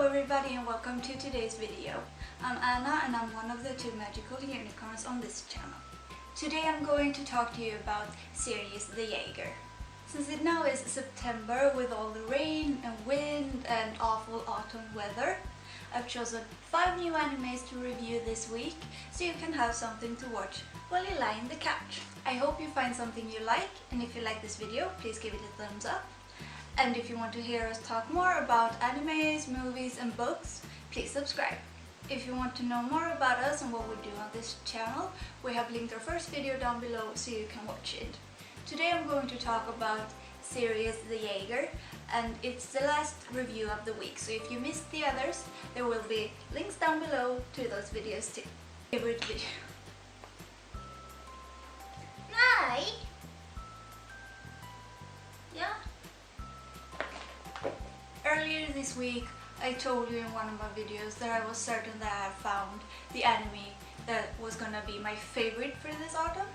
Hello everybody and welcome to today's video. I'm Anna and I'm one of the two magical unicorns on this channel. Today I'm going to talk to you about Sirius the Jagaer. Since it now is September with all the rain and wind and awful autumn weather, I've chosen 5 new animes to review this week so you can have something to watch while you lie on the couch. I hope you find something you like, and if you like this video, please give it a thumbs up. And if you want to hear us talk more about animes, movies and books, please subscribe. If you want to know more about us and what we do on this channel, we have linked our first video down below so you can watch it. Today I'm going to talk about Sirius the Jagaer, and it's the last review of the week, so if you missed the others, there will be links down below to those videos too. Favorite video. Nej! Yeah. Earlier this week, I told you in one of my videos that I was certain that I had found the anime that was gonna be my favorite for this autumn.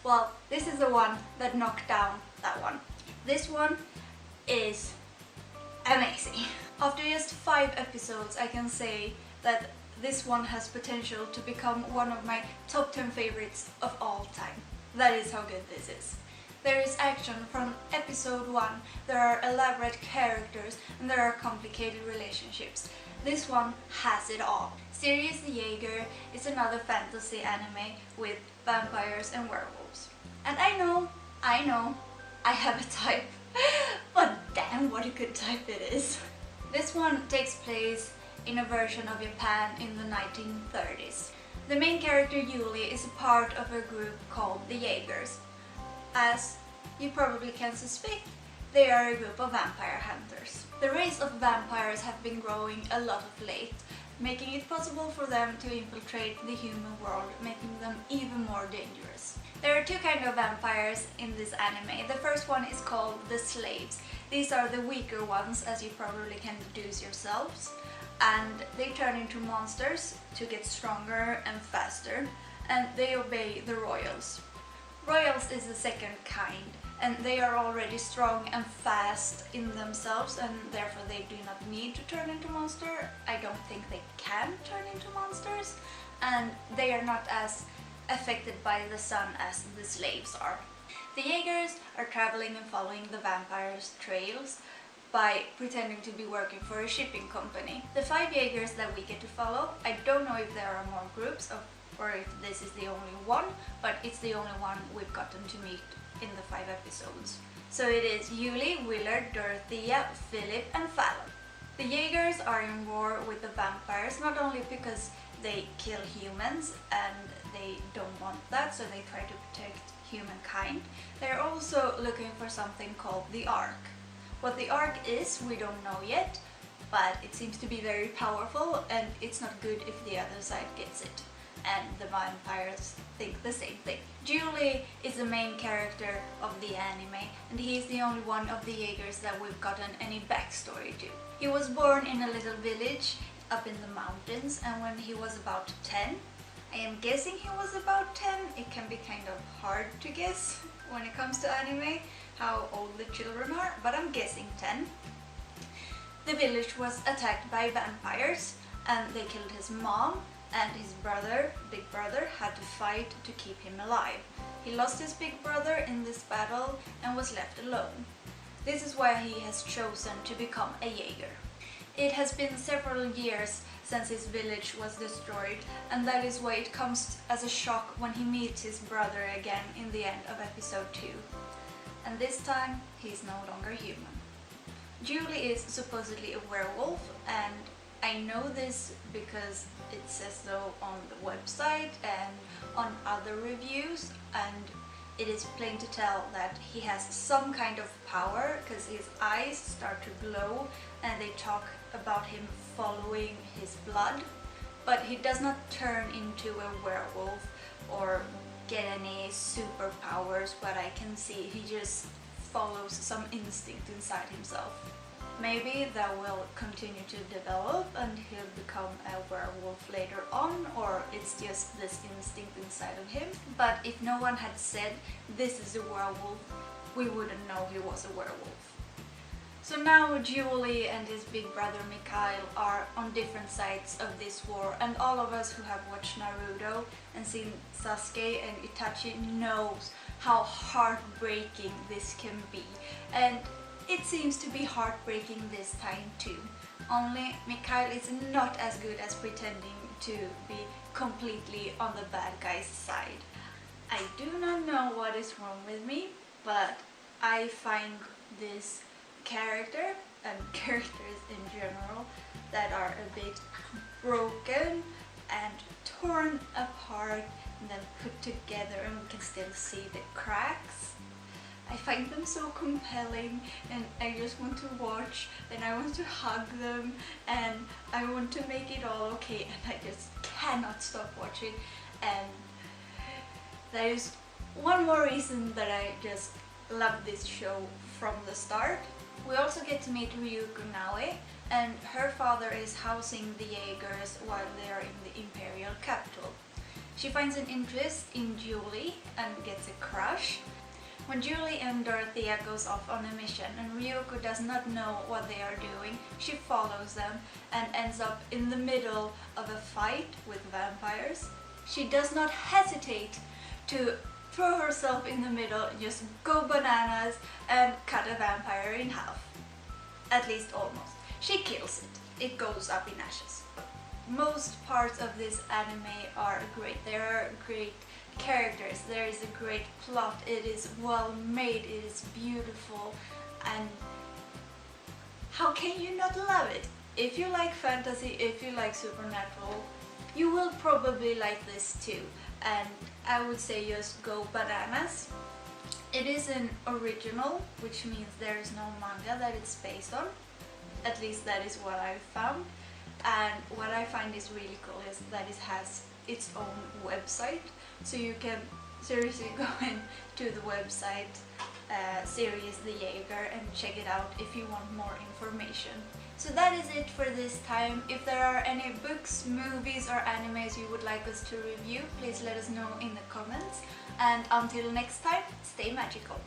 Well, this is the one that knocked down that one. This one is amazing. After just 5 episodes, I can say that this one has potential to become one of my top 10 favorites of all time. That is how good this is. There is action from episode 1, there are elaborate characters and there are complicated relationships. This one has it all. Sirius the Jagaer is another fantasy anime with vampires and werewolves. And I know, I have a type, but damn what a good type it is. This one takes place in a version of Japan in the 1930s. The main character Yuli is a part of a group called the Jagers. As you probably can suspect, they are a group of vampire hunters. The race of vampires have been growing a lot of late, making it possible for them to infiltrate the human world, making them even more dangerous. There are 2 kinds of vampires in this anime. The first one is called the slaves. These are the weaker ones, as you probably can deduce yourselves, and they turn into monsters to get stronger and faster, and they obey the royals. Royals is the second kind, and they are already strong and fast in themselves, and therefore they do not need to turn into monster. I don't think they can turn into monsters, and they are not as affected by the sun as the slaves are. The Jagers are traveling and following the vampires' trails by pretending to be working for a shipping company. The 5 Jagers that we get to follow, I don't know if there are more groups or if this is the only one, but it's the only one we've gotten to meet in the 5 episodes. So it is Yuli, Willard, Dorothea, Philip and Fallon. The Jagers are in war with the vampires, not only because they kill humans and they don't want that, so they try to protect humankind. They're also looking for something called the Ark. What the Ark is, we don't know yet, but it seems to be very powerful, and it's not good if the other side gets it. And the vampires think the same thing. Julie is the main character of the anime, and he's the only one of the Jagers that we've gotten any backstory to. He was born in a little village up in the mountains, and when he was about 10, I am guessing he was about 10, it can be kind of hard to guess when it comes to anime how old the children are, but I'm guessing 10. The village was attacked by vampires, and they killed his mom, and his brother, big brother, had to fight to keep him alive. He lost his big brother in this battle and was left alone. This is why he has chosen to become a Jaeger. It has been several years since his village was destroyed, and that is why it comes as a shock when he meets his brother again in the end of episode 2. And this time, he's no longer human. Julie is supposedly a werewolf, and I know this because it says so on the website and on other reviews, and it is plain to tell that he has some kind of power because his eyes start to glow and they talk about him following his blood, but he does not turn into a werewolf or get any superpowers. What I can see, he just follows some instinct inside himself. Maybe that will continue to develop and he'll become a werewolf later on, or it's just this instinct inside of him. But if no one had said this is a werewolf, we wouldn't know he was a werewolf. So now Julie and his big brother Mikhail are on different sides of this war, and all of us who have watched Naruto and seen Sasuke and Itachi knows how heartbreaking this can be, and it seems to be heartbreaking this time too. Only Mikhail is not as good as pretending to be completely on the bad guy's side. I do not know what is wrong with me, but I find this character and characters in general that are a bit broken and torn apart and then put together, and we can still see the cracks. I find them so compelling, and I just want to watch, and I want to hug them, and I want to make it all okay, and I just cannot stop watching. And that is one more reason that I just love this show from the start. We also get to meet Ryuko Naue, and her father is housing the Jaegers while they are in the Imperial capital. She finds an interest in Julie and gets a crush. When Julie and Dorothea goes off on a mission and Ryuko does not know what they are doing, she follows them and ends up in the middle of a fight with vampires. She does not hesitate to throw herself in the middle, just go bananas and cut a vampire in half. At least almost. She kills it. It goes up in ashes. Most parts of this anime are great. There are great characters, there is a great plot, it is well made, it is beautiful, and how can you not love it? If you like fantasy, if you like supernatural, you will probably like this too, and I would say just go bananas. It is an original, which means there is no manga that it's based on. At least that is what I've found. And what I find is really cool is that it has its own website, so you can seriously go into the website Sirius the Jagaer and check it out if you want more information. So that is it for this time. If there are any books, movies or animes you would like us to review, please let us know in the comments. And until next time, stay magical!